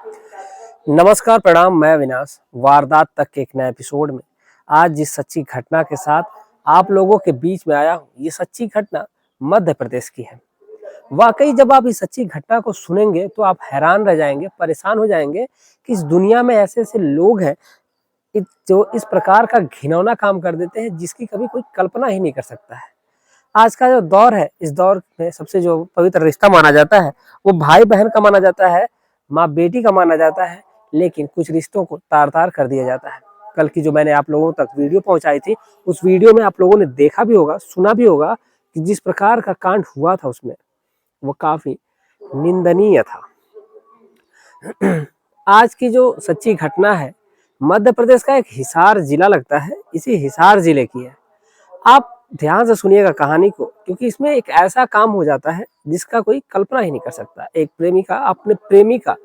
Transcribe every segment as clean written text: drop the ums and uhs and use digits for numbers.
नमस्कार, प्रणाम। मैं अविनाश, वारदात तक के एक नए एपिसोड में आज जिस सच्ची घटना के साथ आप लोगों के बीच में आया हूँ, ये सच्ची घटना मध्य प्रदेश की है। वाकई जब आप इस सच्ची घटना को सुनेंगे तो आप हैरान रह जाएंगे, परेशान हो जाएंगे कि इस दुनिया में ऐसे ऐसे लोग हैं जो इस प्रकार का घिनौना काम कर देते हैं जिसकी कभी कोई कल्पना ही नहीं कर सकता है। आज का जो दौर है, इस दौर में सबसे जो पवित्र रिश्ता माना जाता है वो भाई बहन का माना जाता है, माँ बेटी का माना जाता है, लेकिन कुछ रिश्तों को तार तार कर दिया जाता है। कल की जो मैंने आप लोगों तक वीडियो पहुंचाई थी, उस वीडियो में आप लोगों ने देखा भी होगा, सुना भी होगा कि जिस प्रकार का कांड हुआ था उसमें वो काफी निंदनीय था। आज की जो सच्ची घटना है मध्य प्रदेश का एक हिसार जिला लगता है, इसी हिसार जिले की है। आप ध्यान से सुनिएगा कहानी को, क्योंकि इसमें एक ऐसा काम हो जाता है जिसका कोई कल्पना ही नहीं कर सकता। एक प्रेमिका अपने प्रेमी का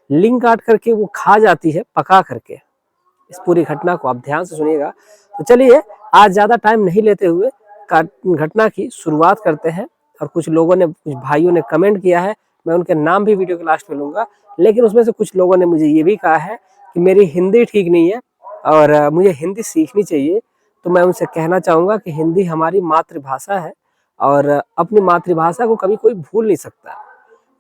लिंग काट करके वो खा जाती है, पका करके। इस पूरी घटना को आप ध्यान से सुनिएगा। तो चलिए आज ज्यादा टाइम नहीं लेते हुए घटना की शुरुआत करते हैं। और कुछ लोगों ने, कुछ भाइयों ने कमेंट किया है, मैं उनके नाम भी वीडियो के लास्ट में लूंगा। लेकिन उसमें से कुछ लोगों ने मुझे ये भी कहा है कि मेरी हिंदी ठीक नहीं है और मुझे हिंदी सीखनी चाहिए। तो मैं उनसे कहना चाहूंगा कि हिंदी हमारी मातृभाषा है और अपनी मातृभाषा को कभी कोई भूल नहीं सकता।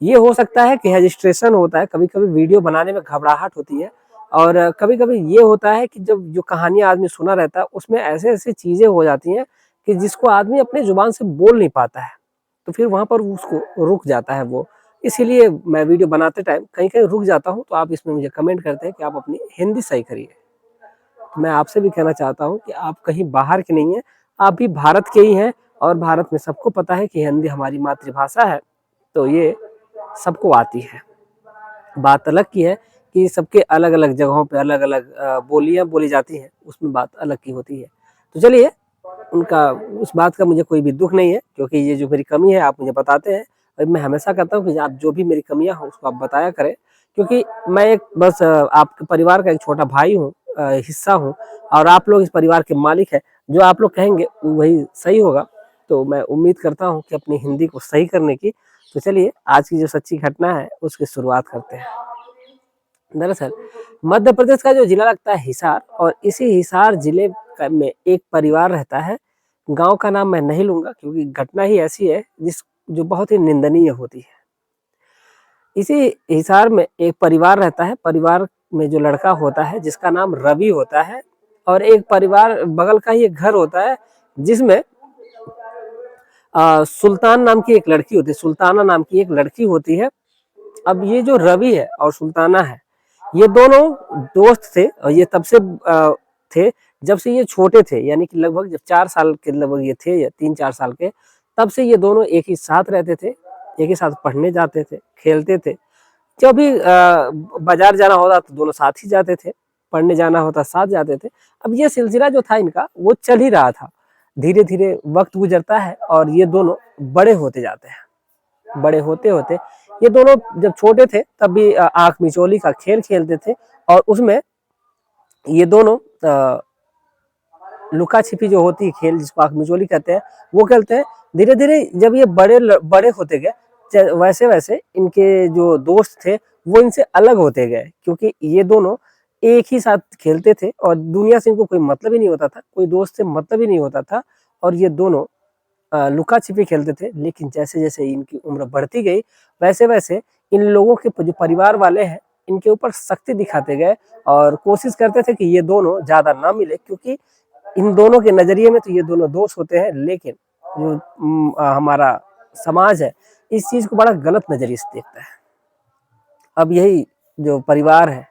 ये हो सकता है कि रजिस्ट्रेशन होता है, कभी कभी वीडियो बनाने में घबराहट होती है और कभी कभी ये होता है कि जब जो कहानियां आदमी सुना रहता है उसमें ऐसे ऐसी चीजें हो जाती हैं कि जिसको आदमी अपनी जुबान से बोल नहीं पाता है, तो फिर वहां पर उसको रुक जाता है वो। इसीलिए मैं वीडियो बनाते टाइम कहीं कहीं रुक जाता हूँ। तो आप इसमें मुझे कमेंट करते हैं कि आप अपनी हिंदी सही करिए। तो मैं आपसे भी कहना चाहता हूँ कि आप कहीं बाहर के नहीं हैं, आप भी भारत के ही हैं और भारत में सबको पता है कि हिंदी हमारी मातृभाषा है, तो ये सबको आती है। बात अलग की है कि सबके अलग अलग जगहों पे अलग अलग बोलियां बोली जाती हैं, उसमें बात अलग की होती है। तो चलिए, उनका उस बात का मुझे कोई भी दुख नहीं है, क्योंकि ये जो मेरी कमी है आप मुझे बताते हैं। और मैं हमेशा कहता हूँ कि आप जो भी मेरी कमियां हो उसको आप बताया करें, क्योंकि मैं एक बस आपके परिवार का एक छोटा भाई हूँ, हिस्सा हूँ, और आप लोग इस परिवार के मालिक हैं। जो आप लोग कहेंगे वही सही होगा। तो मैं उम्मीद करता हूँ कि अपनी हिंदी को सही करने की। तो चलिए आज की जो सच्ची घटना है उसकी शुरुआत करते हैं। दरअसल मध्य प्रदेश का जो जिला लगता है हिसार, और इसी हिसार जिले में एक परिवार रहता है। गांव का नाम मैं नहीं लूंगा क्योंकि घटना ही ऐसी है जो बहुत ही निंदनीय होती है। इसी हिसार में एक परिवार रहता है। परिवार में जो लड़का होता है जिसका नाम रवि होता है, और एक परिवार बगल का ही एक घर होता है जिसमें सुल्तान नाम की एक लड़की होती है, सुल्ताना नाम की एक लड़की होती है। अब ये जो रवि है और सुल्ताना है, ये दोनों दोस्त थे और ये तब से थे जब से ये छोटे थे, यानी कि लगभग जब 4 साल के लगभग ये थे, या 3-4 साल के, तब से ये दोनों एक ही साथ रहते थे, एक ही साथ पढ़ने जाते थे, खेलते थे। जब भी बाजार जाना होता तो दोनों साथ ही जाते थे, पढ़ने जाना होता साथ जाते थे। अब ये सिलसिला जो था इनका वो चल ही रहा था। धीरे धीरे वक्त गुजरता है और ये दोनों बड़े होते जाते हैं। बड़े होते होते ये दोनों जब छोटे थे तब भी आंख मिचौली का खेल खेलते थे, और उसमें ये दोनों लुका छिपी जो होती है खेल, जिसको आंख मिचौली कहते हैं, वो खेलते हैं। धीरे धीरे जब ये बड़े होते गए, वैसे वैसे इनके जो दोस्त थे वो इनसे अलग होते गए, क्योंकि ये दोनों एक ही साथ खेलते थे और दुनिया से इनको कोई मतलब ही नहीं होता था, कोई दोस्त से मतलब ही नहीं होता था। और ये दोनों लुका छिपी खेलते थे। लेकिन जैसे जैसे इनकी उम्र बढ़ती गई, वैसे वैसे इन लोगों के जो परिवार वाले हैं इनके ऊपर सख्ती दिखाते गए और कोशिश करते थे कि ये दोनों ज्यादा ना मिले, क्योंकि इन दोनों के नजरिए में तो ये दोनों दोस्त होते हैं। लेकिन जो हमारा समाज है इस चीज को बड़ा गलत नजरिए से देखता है। अब यही जो परिवार है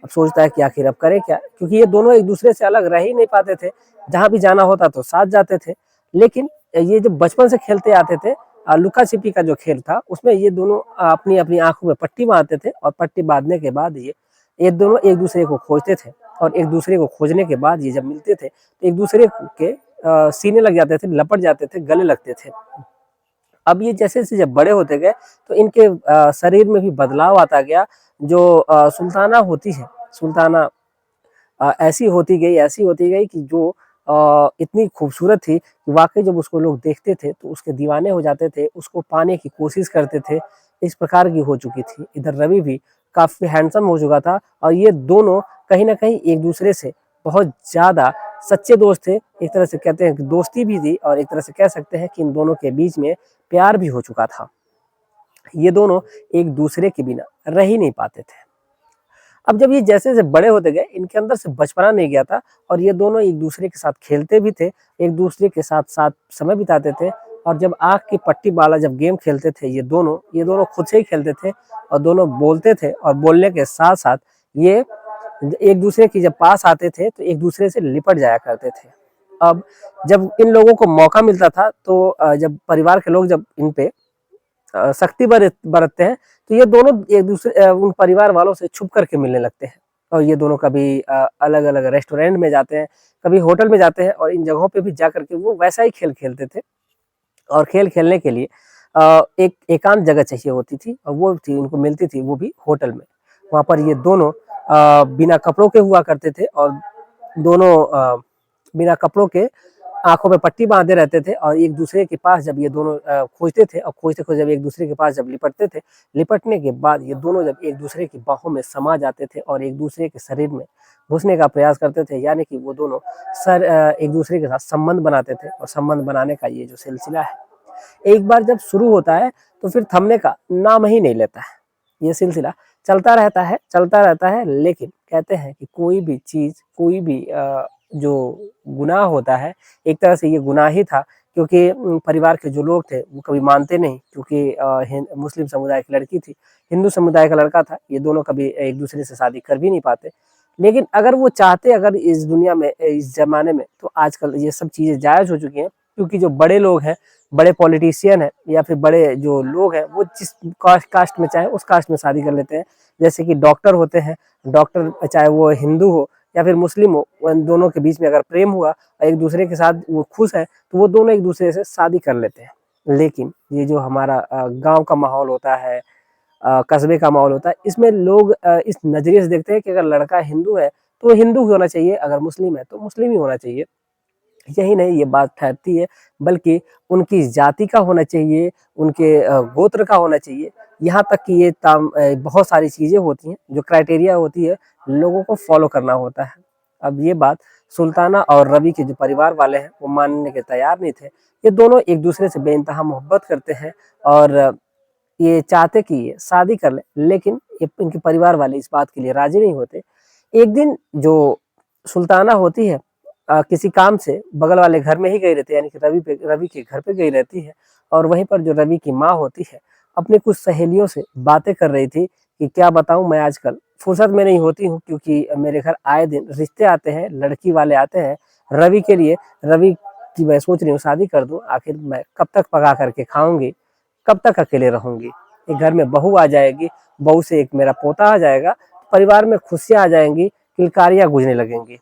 अब सोचता है कि आखिर अब करे क्या, क्योंकि ये दोनों एक दूसरे से अलग रह ही नहीं पाते थे। जहां भी जाना होता तो साथ जाते थे। लेकिन ये जो बचपन से खेलते आते थे, लुका छिपी का जो खेल था उसमें ये दोनों अपनी अपनी आंखों में पट्टी बांधते थे, और पट्टी बांधने के बाद ये दोनों एक दूसरे को खोजते थे, और एक दूसरे को खोजने के बाद ये जब मिलते थे तो एक दूसरे के सीने लग जाते थे, लपट जाते थे, गले लगते थे। अब ये जैसे जैसे जब बड़े होते गए तो इनके शरीर में भी बदलाव आता गया। जो सुल्ताना होती है, सुल्ताना ऐसी होती गई कि जो इतनी खूबसूरत थी कि वाकई जब उसको लोग देखते थे तो उसके दीवाने हो जाते थे, उसको पाने की कोशिश करते थे। इस प्रकार की हो चुकी थी। इधर रवि भी काफी हैंडसम हो चुका था और ये दोनों कहीं ना कहीं एक दूसरे से बहुत ज्यादा सच्चे दोस्त थे। एक तरह से कहते हैं कि दोस्ती भी थी और एक तरह से कह सकते हैं कि इन दोनों के बीच में प्यार भी हो चुका था। ये दोनों एक दूसरे के बिना रह ही नहीं पाते थे। अब जब ये जैसे जैसे बड़े होते गए, इनके अंदर से बचपना नहीं गया था और ये दोनों एक दूसरे के साथ खेलते भी थे, एक दूसरे के साथ साथ समय बिताते थे। और जब आँख की पट्टी वाला जब गेम खेलते थे ये दोनों खुद से ही खेलते थे और दोनों बोलते थे और बोलने के साथ साथ ये एक दूसरे की जब पास आते थे तो एक दूसरे से लिपट जाया करते थे। अब जब इन लोगों को मौका मिलता था तो जब परिवार के लोग जब इन पे सख्ती बरतते हैं तो ये दोनों एक दूसरे उन परिवार वालों से छुप करके मिलने लगते हैं। और ये दोनों कभी अलग अलग रेस्टोरेंट में जाते हैं, कभी होटल में जाते हैं और इन जगहों पे भी जा करके वो वैसा ही खेल खेलते थे। और खेल खेलने के लिए एक एकांत जगह चाहिए होती थी और वो थी उनको मिलती थी, वो भी होटल में। वहाँ पर ये दोनों बिना कपड़ों के हुआ करते थे और दोनों बिना कपड़ों के आंखों पे पट्टी बांधे रहते थे और एक दूसरे के पास जब ये दोनों खोजते थे और खोजते खोजते जब एक दूसरे के पास जब लिपटते थे, लिपटने के बाद ये दोनों जब एक दूसरे की बाहों में समा जाते थे और एक दूसरे के शरीर में घुसने का प्रयास करते थे, यानी कि वो दोनों एक दूसरे के साथ संबंध बनाते थे। और संबंध बनाने का ये जो सिलसिला है, एक बार जब शुरू होता है तो फिर थमने का नाम ही नहीं लेता है। ये सिलसिला चलता रहता है। लेकिन कहते हैं कि कोई भी चीज, कोई भी जो गुनाह होता है, एक तरह से ये गुनाह ही था, क्योंकि परिवार के जो लोग थे वो कभी मानते नहीं, क्योंकि मुस्लिम समुदाय की लड़की थी, हिंदू समुदाय का लड़का था, ये दोनों कभी एक दूसरे से शादी कर भी नहीं पाते। लेकिन अगर वो चाहते, अगर इस दुनिया में, इस जमाने में, तो आजकल ये सब चीजें जायज हो चुकी हैं, क्योंकि जो बड़े लोग हैं, बड़े पॉलिटिशियन है या फिर बड़े जो लोग हैं, वो जिस कास्ट में चाहे उस कास्ट में शादी कर लेते हैं। जैसे कि डॉक्टर होते हैं, डॉक्टर चाहे वो हिंदू हो या फिर मुस्लिम हो, उन दोनों के बीच में अगर प्रेम हुआ और एक दूसरे के साथ वो खुश है तो वो दोनों एक दूसरे से शादी कर लेते हैं। लेकिन ये जो हमारा गांव का माहौल होता है, कस्बे का माहौल होता है, इसमें लोग इस नजरिए से देखते हैं कि अगर लड़का हिंदू है तो वो हिंदू ही होना चाहिए, अगर मुस्लिम है तो मुस्लिम ही होना चाहिए। यही नहीं ये बात ठहरती है, बल्कि उनकी जाति का होना चाहिए, उनके गोत्र का होना चाहिए। यहाँ तक कि ये बहुत सारी चीज़ें होती हैं, जो क्राइटेरिया होती है, लोगों को फॉलो करना होता है। अब ये बात सुल्ताना और रवि के जो परिवार वाले हैं वो मानने के तैयार नहीं थे। ये दोनों एक दूसरे से बेइंतहा मोहब्बत करते हैं और ये चाहते कि ये शादी कर लें, लेकिन ये इनके परिवार वाले इस बात के लिए राजी नहीं होते। एक दिन जो सुल्ताना होती है किसी काम से बगल वाले घर में ही गई रहती है, यानी कि रवि के घर पे गई रहती है। और वहीं पर जो रवि की माँ होती है अपनी कुछ सहेलियों से बातें कर रही थी कि क्या बताऊं, मैं आजकल फुर्सत में नहीं होती हूँ, क्योंकि मेरे घर आए दिन रिश्ते आते हैं, लड़की वाले आते हैं रवि के लिए। रवि की मैं सोच रही हूँ शादी कर दूं, आखिर मैं कब तक पका करके खाऊंगी, कब तक अकेले रहूंगी। एक घर में बहू आ जाएगी, बहू से एक मेरा पोता आ जाएगा, परिवार में खुशियां आ जाएंगी, किलकारियां गूंजने लगेंगी।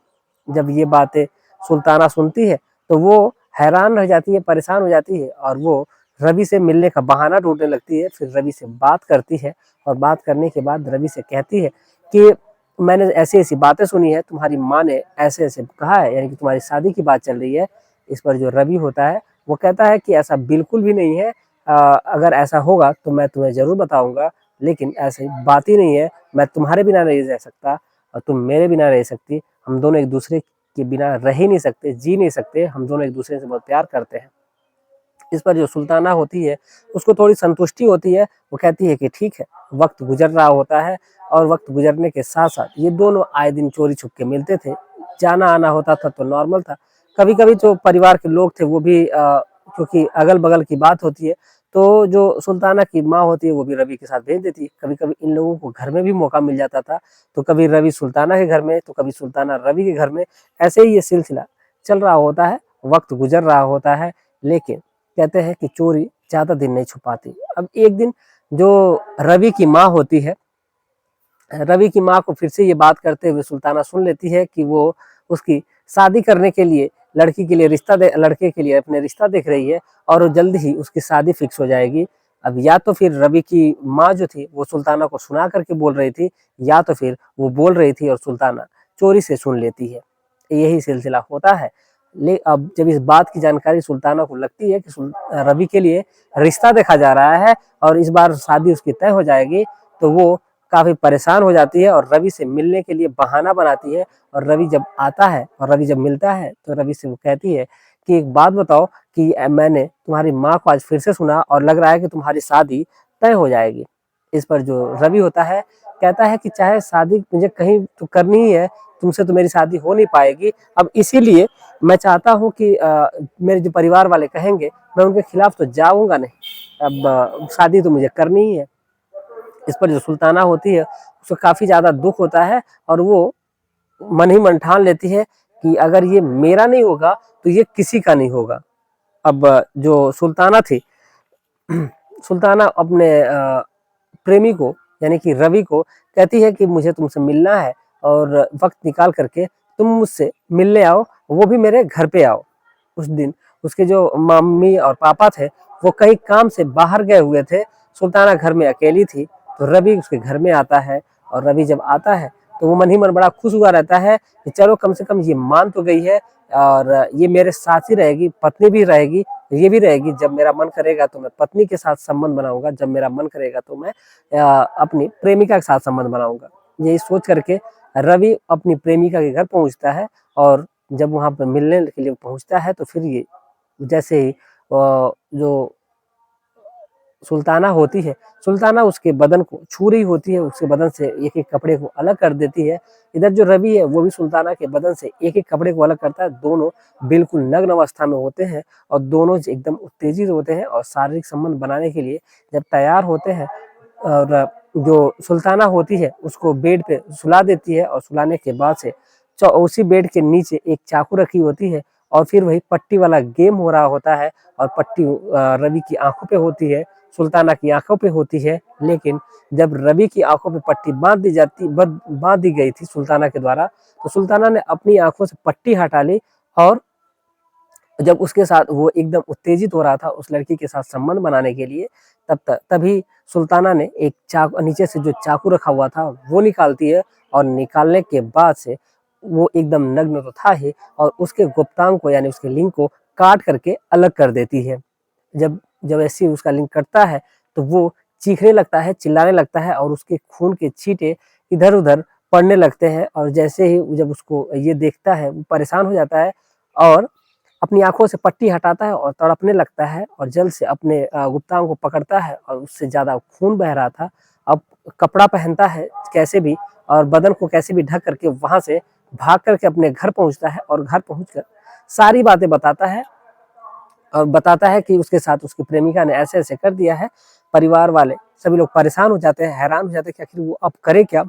जब ये बातें सुल्ताना सुनती है तो वो हैरान रह जाती है, परेशान हो जाती है और वो रवि से मिलने का बहाना ढूंढने लगती है। फिर रवि से बात करती है और बात करने के बाद रवि से कहती है कि मैंने ऐसी ऐसी बातें सुनी है, तुम्हारी माँ ने ऐसे ऐसे कहा है, यानी कि तुम्हारी शादी की बात चल रही है। इस पर जो रवि होता है वो कहता है कि ऐसा बिल्कुल भी नहीं है, अगर ऐसा होगा तो मैं तुम्हें जरूर बताऊंगा, लेकिन ऐसी बात ही नहीं है। मैं तुम्हारे बिना नहीं रह सकता और तुम मेरे बिना रह सकती, हम दोनों एक दूसरे के बिना रह ही नहीं सकते, जी नहीं सकते, हम दोनों एक दूसरे से बहुत प्यार करते हैं। इस पर जो सुल्ताना होती है उसको थोड़ी संतुष्टि होती है, वो कहती है कि ठीक है। वक्त गुजर रहा होता है और वक्त गुजरने के साथ साथ ये दोनों आए दिन चोरी छुप के मिलते थे, जाना आना होता था तो नॉर्मल था। कभी कभी जो परिवार के लोग थे वो भी क्योंकि अगल बगल की बात होती है तो जो सुल्ताना की माँ होती है वो भी रवि के साथ भेज देती है। कभी कभी इन लोगों को घर में भी मौका मिल जाता था, तो कभी रवि सुल्ताना के घर में तो कभी सुल्ताना रवि के घर में। ऐसे ही ये सिलसिला चल रहा होता है, वक्त गुजर रहा होता है। लेकिन कहते हैं कि चोरी ज्यादा दिन नहीं छुपाती। अब एक दिन जो रवि की माँ होती है, रवि की माँ को फिर से ये बात करते हुए सुल्ताना सुन लेती है कि वो उसकी शादी करने के लिए, लड़की के लिए लड़के के लिए अपने रिश्ता देख रही है और जल्द ही उसकी शादी फिक्स हो जाएगी। अब या तो फिर रवि की माँ जो थी वो सुल्ताना को सुना करके बोल रही थी, या तो फिर वो बोल रही थी और सुल्ताना चोरी से सुन लेती है। यही सिलसिला होता है। अब जब इस बात की जानकारी सुल्ताना को लगती है कि रवि के लिए रिश्ता देखा जा रहा है और इस बार शादी उसकी तय हो जाएगी, तो वो काफ़ी परेशान हो जाती है और रवि से मिलने के लिए बहाना बनाती है। और रवि जब आता है और रवि जब मिलता है तो रवि से वो कहती है कि एक बात बताओ कि मैंने तुम्हारी माँ को आज फिर से सुना और लग रहा है कि तुम्हारी शादी तय हो जाएगी। इस पर जो रवि होता है कहता है कि चाहे शादी मुझे कहीं तो करनी ही है, तुमसे तो मेरी शादी हो नहीं पाएगी। अब इसीलिए मैं चाहता हूँ कि मेरे जो परिवार वाले कहेंगे मैं उनके खिलाफ तो जाऊँगा नहीं। अब शादी तो मुझे करनी ही है। इस पर जो सुल्ताना होती है उसको काफ़ी ज़्यादा दुःख होता है और वो मन ही मन ठान लेती है कि अगर ये मेरा नहीं होगा तो ये किसी का नहीं होगा। अब जो सुल्ताना थी सुल्ताना अपने प्रेमी को यानी कि रवि को कहती है कि मुझे तुमसे मिलना है और वक्त निकाल करके तुम मुझसे मिलने आओ, वो भी मेरे घर पे आओ। उस दिन उसके जो मम्मी और पापा थे वो कहीं काम से बाहर गए हुए थे। सुल्ताना घर में अकेली थी तो रवि उसके घर में आता है और रवि जब आता है तो वो मन ही मन बड़ा खुश हुआ रहता है कि चलो कम से कम ये मान तो गई है और ये मेरे साथ ही रहेगी, पत्नी भी रहेगी, ये भी रहेगी। जब मेरा मन करेगा तो मैं पत्नी के साथ संबंध बनाऊंगा, जब मेरा मन करेगा तो मैं अपनी प्रेमिका के साथ संबंध बनाऊंगा। यही सोच करके रवि अपनी प्रेमिका के घर पहुंचता है और जब वहां पर मिलने के लिए पहुंचता है तो फिर ये जैसे ही जो सुल्ताना होती है, सुल्ताना उसके बदन को छू रही होती है, उसके बदन से एक-एक कपड़े को अलग कर देती है। इधर जो रवि है वो भी सुल्ताना के बदन से एक-एक कपड़े को अलग करता है। दोनों बिल्कुल नग्न अवस्था में होते हैं और दोनों एकदम उत्तेजित होते हैं और शारीरिक संबंध बनाने के लिए जब तैयार होते हैं और जो सुल्ताना होती है उसको बेड पे सुला देती है और सुलाने के बाद से उसी बेड के नीचे एक चाकू रखी होती है और फिर वही पट्टी वाला गेम हो रहा होता है और पट्टी रवि की आंखों पे होती है, सुल्ताना की आंखों पे होती है। लेकिन जब रवि की आंखों पे पट्टी बांध दी गई थी सुल्ताना के द्वारा, तो सुल्ताना ने अपनी आंखों से पट्टी हटा ली और जब उसके साथ वो एकदम उत्तेजित हो रहा था उस लड़की के साथ संबंध बनाने के लिए, तभी सुल्ताना ने एक नीचे से जो चाकू रखा हुआ था वो निकालती है और निकालने के बाद से वो एकदम नग्न तो था ही और उसके गुप्तांग को यानी उसके लिंग को काट करके अलग कर देती है। जब जब ऐसे ही उसका लिंग कटता है तो वो चीखने लगता है, चिल्लाने लगता है और उसके खून के छींटे इधर-उधर पड़ने लगते हैं और जैसे ही जब उसको ये देखता है वो परेशान हो जाता है और अपनी आँखों से पट्टी हटाता है और तड़पने लगता है और जल्द से अपने गुप्तांग को पकड़ता है और उससे ज़्यादा खून बह रहा था। अब कपड़ा पहनता है कैसे भी और बदन को कैसे भी ढक करके वहाँ से भाग करके अपने घर पहुँचता है और घर पहुँचकर सारी बातें बताता है और बताता है कि उसके साथ उसकी प्रेमिका ने ऐसे-ऐसे कर दिया है। परिवार वाले सभी लोग परेशान हो जाते हैं, हैरान हो जाते हैं कि आखिर वो अब करे क्या?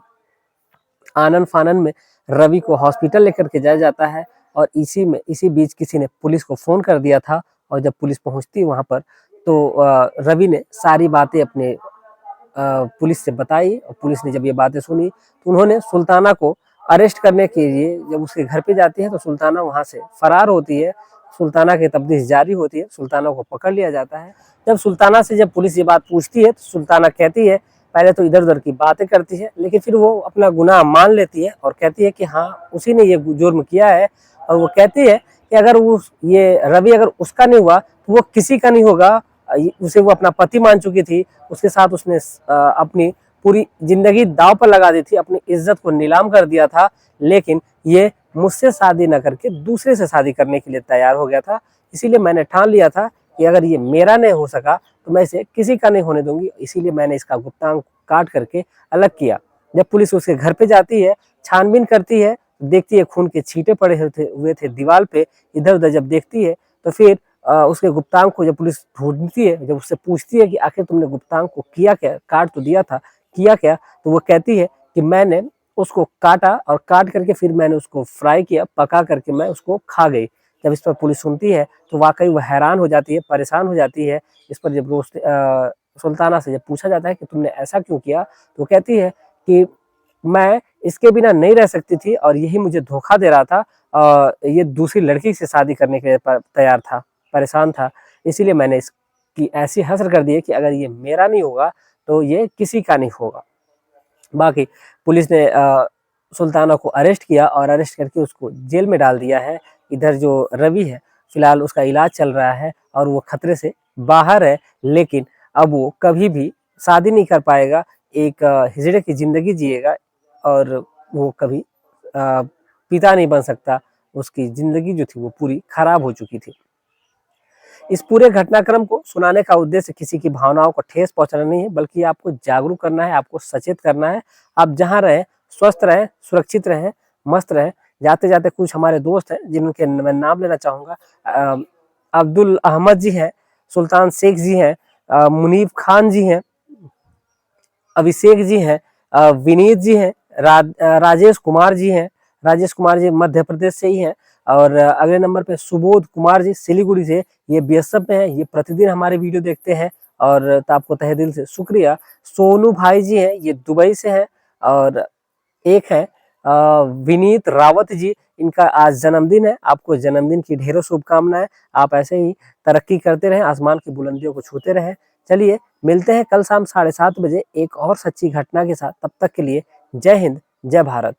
आनन-फानन में रवि को हॉस्पिटल लेकर के जाया जाता है और इसी बीच किसी ने पुलिस को फ़ोन कर दिया था और जब पुलिस पहुँचती है वहाँ पर तो रवि ने सारी बातें अपने पुलिस से बताई और पुलिस ने जब ये बातें सुनी तो उन्होंने सुल्ताना को अरेस्ट करने के लिए जब उसके घर पे जाती है तो सुल्ताना वहाँ से फरार होती है। सुल्ताना की तफ्तीश जारी होती है, सुल्ताना को पकड़ लिया जाता है। जब सुल्ताना से जब पुलिस ये बात पूछती है तो सुल्ताना कहती है, पहले तो इधर-उधर की बातें करती है लेकिन फिर वो अपना गुनाह मान लेती है और कहती है कि हाँ, उसी ने ये जुर्म किया है और वो कहती है कि अगर ये रवि अगर उसका नहीं हुआ तो वो किसी का नहीं होगा। उसे वो अपना पति मान चुकी थी, उसके साथ उसने अपनी पूरी ज़िंदगी दाँव पर लगा दी थी, अपनी इज़्ज़त को नीलाम कर दिया था, लेकिन ये मुझसे शादी ना करके दूसरे से शादी करने के लिए तैयार हो गया था। इसीलिए मैंने ठान लिया था कि अगर ये मेरा नहीं हो सका, तो मैं इसे किसी का नहीं होने दूँगी, इसीलिए मैंने इसका गुप्तांग काट करके अलग किया। जब पुलिस उसके घर पे जाती है, छानबीन करती है, देखती है खून के छींटे पड़े हुए थे दीवार पे, इधर-उधर जब देखती है, तो फिर उसके गुप्तांग को जब पुलिस ढूँढती है, जब उससे पूछती है कि आखिर तुमने गुप्तांग को किया क्या? काट तो दिया था, किया क्या? तो वो कहती है कि मैंने उसको काटा और काट करके फिर मैंने उसको फ्राई किया, पका करके मैं उसको खा गई। जब इस पर पुलिस सुनती है, तो वाक़ई वो हैरान हो जाती है, परेशान हो जाती है। इस पर जब सुल्ताना से जब पूछा जाता है कि तुमने ऐसा क्यों किया? तो वो कहती है कि मैं इसके बिना नहीं रह सकती थी और यही मुझे धोखा दे रहा था। ये दूसरी लड़की से शादी करने के लिए तैयार था, परेशान था। इसीलिए मैंने इसकी ऐसी हस्र कर दी है कि अगर ये मेरा नहीं होगा, तो ये किसी का नहीं होगा। बाकी पुलिस ने सुल्ताना को अरेस्ट किया और अरेस्ट करके उसको जेल में डाल दिया है। इधर जो रवि है, फिलहाल उसका इलाज चल रहा है और वो खतरे से बाहर है, लेकिन अब वो कभी भी शादी नहीं कर पाएगा एक हिजड़े की जिंदगी जिएगा और वो कभी पिता नहीं बन सकता। उसकी जिंदगी जो थी वो पूरी खराब हो चुकी थी। इस पूरे घटनाक्रम को सुनाने का उद्देश्य किसी की भावनाओं को ठेस पहुंचाना नहीं है, बल्कि आपको जागरूक करना है, आपको सचेत करना है। आप जहां रहें स्वस्थ रहें, सुरक्षित रहें, मस्त रहें। जाते जाते कुछ हमारे दोस्त हैं जिनके मैं नाम लेना चाहूंगा। अब्दुल अहमद जी हैं, सुल्तान शेख जी हैं, मुनीब खान जी हैं, अभिषेक जी हैं, विनीत जी हैं, राजेश कुमार जी हैं। राजेश कुमार जी मध्य प्रदेश से ही हैं। और अगले नंबर पे सुबोध कुमार जी सिलीगुड़ी से, ये बीएसएफ में हैं, ये प्रतिदिन हमारे वीडियो देखते हैं और तो आपको तहे दिल से शुक्रिया। सोनू भाई जी हैं, ये दुबई से हैं। और एक है विनीत रावत जी, इनका आज जन्मदिन है। आपको जन्मदिन की ढेरों शुभकामनाएं। आप ऐसे ही तरक्की करते रहें, आसमान की बुलंदियों को छूते रहें। चलिए मिलते हैं कल शाम 7:30 बजे एक और सच्ची घटना के साथ। तब तक के लिए जय हिंद, जय भारत।